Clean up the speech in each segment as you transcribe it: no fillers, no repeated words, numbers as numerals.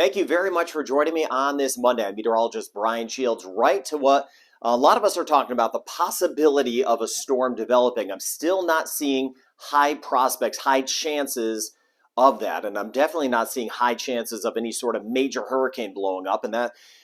Thank you very much for joining me on this Monday. I'm meteorologist Brian Shields, right to what a lot of us are talking about, the possibility of a storm developing. I'm still not seeing high prospects, high chances of that. And I'm definitely not seeing high chances of any sort of major hurricane blowing up. And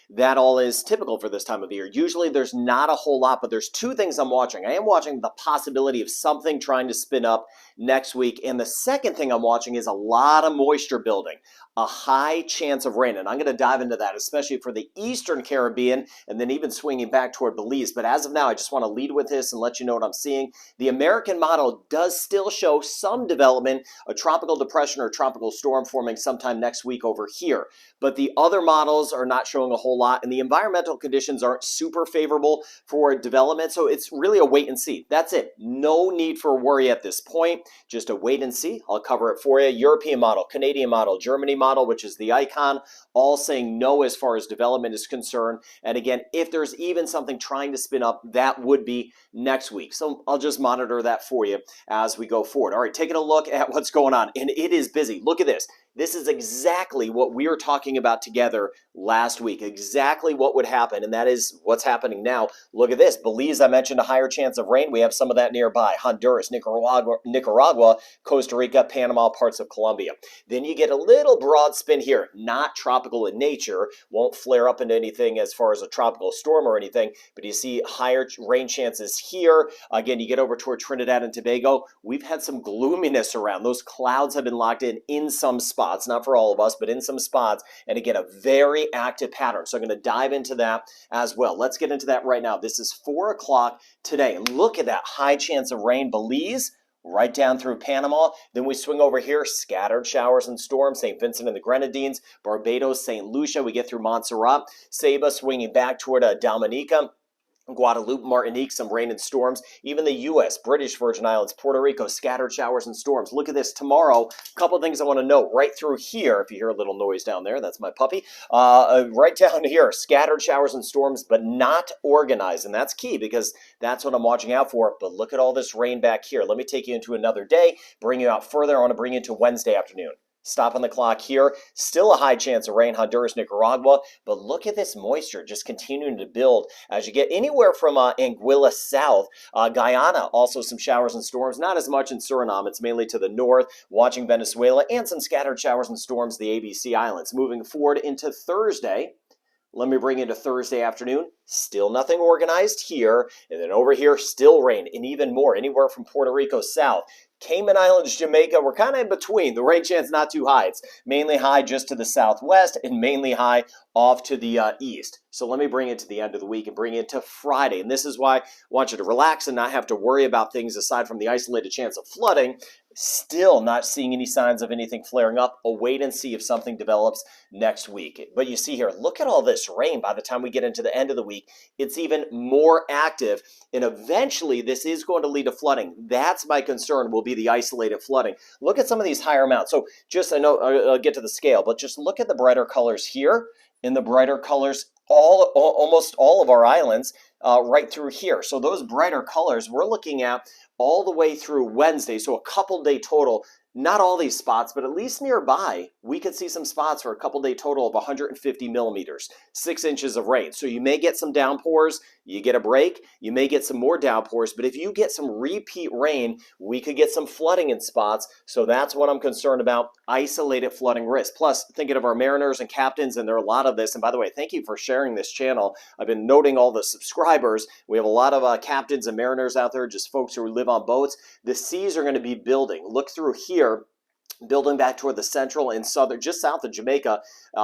that all is typical for this time of year. Usually there's not a whole lot, but there's two things I'm watching. I am watching the possibility of something trying to spin up next week. And the second thing I'm watching is a lot of moisture building, a high chance of rain. And I'm going to dive into that, especially for the Eastern Caribbean and then even swinging back toward Belize. But as of now, I just want to lead with this and let you know what I'm seeing. The American model does still show some development, a tropical depression or tropical storm forming sometime next week over here. But the other models are not showing a whole lot, and the environmental conditions aren't super favorable for development, so it's really a wait and see. That's it. No need for worry at this point. Just a wait and see. I'll cover it for you. European model, Canadian model, Germany model, which is the icon, all saying no as far as development is concerned. And again, if there's even something trying to spin up, that would be next week. So I'll just monitor that for you as we go forward. All right, taking a look at what's going on, and it is busy. Look at this. This is exactly what we were talking about together last week, exactly what would happen, and that is what's happening now. Look at this. Belize, I mentioned a higher chance of rain. We have some of that nearby. Honduras, Nicaragua, Costa Rica, Panama, parts of Colombia. Then you get a little broad spin here, not tropical in nature, won't flare up into anything as far as a tropical storm or anything, but you see higher rain chances here. Again, you get over toward Trinidad and Tobago. We've had some gloominess around. Those clouds have been locked in some spots. Not for all of us, but in some spots. And again, a very active pattern. So I'm going to dive into that as well. Let's get into that right now. This is 4 o'clock today. And look at that high chance of rain. Belize, right down through Panama. Then we swing over here, scattered showers and storms, St. Vincent and the Grenadines, Barbados, St. Lucia. We get through Montserrat, Saba swinging back toward Dominica, Guadeloupe, Martinique, some rain and storms. Even the U.S., British Virgin Islands, Puerto Rico, scattered showers and storms. Look at this tomorrow. A couple of things I want to note right through here. If you hear a little noise down there, that's my puppy. Right down here, scattered showers and storms, but not organized. And that's key because that's what I'm watching out for. But look at all this rain back here. Let me take you into another day, bring you out further. I want to bring you to Wednesday afternoon. Stop on the clock here. Still a high chance of rain, Honduras, Nicaragua. But look at this moisture just continuing to build as you get anywhere from Anguilla south. Guyana, also some showers and storms. Not as much in Suriname. It's mainly to the north, watching Venezuela, and some scattered showers and storms, the ABC Islands. Moving forward into Thursday. Let me bring you to Thursday afternoon. Still nothing organized here. And then over here, still rain, and even more, anywhere from Puerto Rico south. Cayman Islands, Jamaica, we're kind of in between. The rain chance not too high. It's mainly high just to the southwest and mainly high off to the east. So let me bring it to the end of the week and bring it to Friday. And this is why I want you to relax and not have to worry about things aside from the isolated chance of flooding. Still not seeing any signs of anything flaring up. A wait and see if something develops next week. But you see here, look at all this rain. By the time we get into the end of the week, it's even more active. And eventually, this is going to lead to flooding. That's my concern, will be the isolated flooding. Look at some of these higher amounts. So just, I know I'll get to the scale, but just look at the brighter colors here and the brighter colors almost all of our islands right through here. So those brighter colors, we're looking at all the way through Wednesday, so a couple day total. Not all these spots, but at least nearby, we could see some spots for a couple day total of 150 millimeters, 6 inches of rain. So you may get some downpours, you get a break, you may get some more downpours, but if you get some repeat rain, we could get some flooding in spots. So that's what I'm concerned about, isolated flooding risk. Plus, thinking of our mariners and captains, and there are a lot of this. And by the way, thank you for sharing this channel. I've been noting all the subscribers. We have a lot of captains and mariners out there, just folks who live on boats. The seas are going to be building. Look through here. Building back toward the central and southern, just south of Jamaica,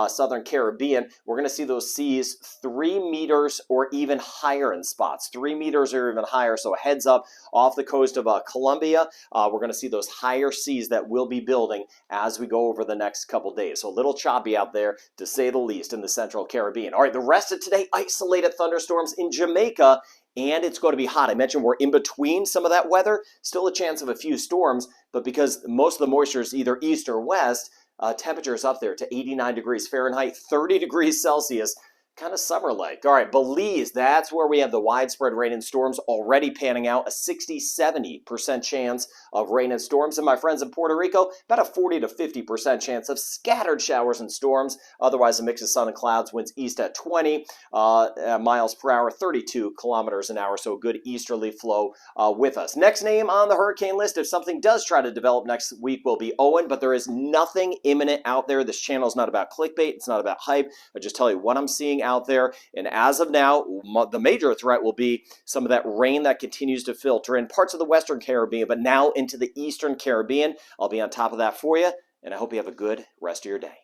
southern Caribbean, we're going to see those seas 3 meters or even higher in spots. 3 meters or even higher. So a heads up off the coast of Colombia. We're going to see those higher seas that will be building as we go over the next couple days. So a little choppy out there, to say the least, in the central Caribbean. All right, the rest of today, isolated thunderstorms in Jamaica. And it's going to be hot. I mentioned we're in between some of that weather. Still a chance of a few storms, but because most of the moisture is either east or west, temperatures up there to 89 degrees Fahrenheit, 30 degrees Celsius. kind of summer-like. All right, Belize, that's where we have the widespread rain and storms already panning out, a 60-70% chance of rain and storms. And my friends in Puerto Rico, about a 40 to 50% chance of scattered showers and storms. Otherwise, a mix of sun and clouds, winds east at 20 miles per hour, 32 kilometers an hour, so a good easterly flow with us. Next name on the hurricane list, if something does try to develop next week, will be Owen, but there is nothing imminent out there. This channel is not about clickbait. It's not about hype. I just tell you what I'm seeing out there. And as of now, the major threat will be some of that rain that continues to filter in parts of the Western Caribbean, but now into the Eastern Caribbean. I'll be on top of that for you, and I hope you have a good rest of your day.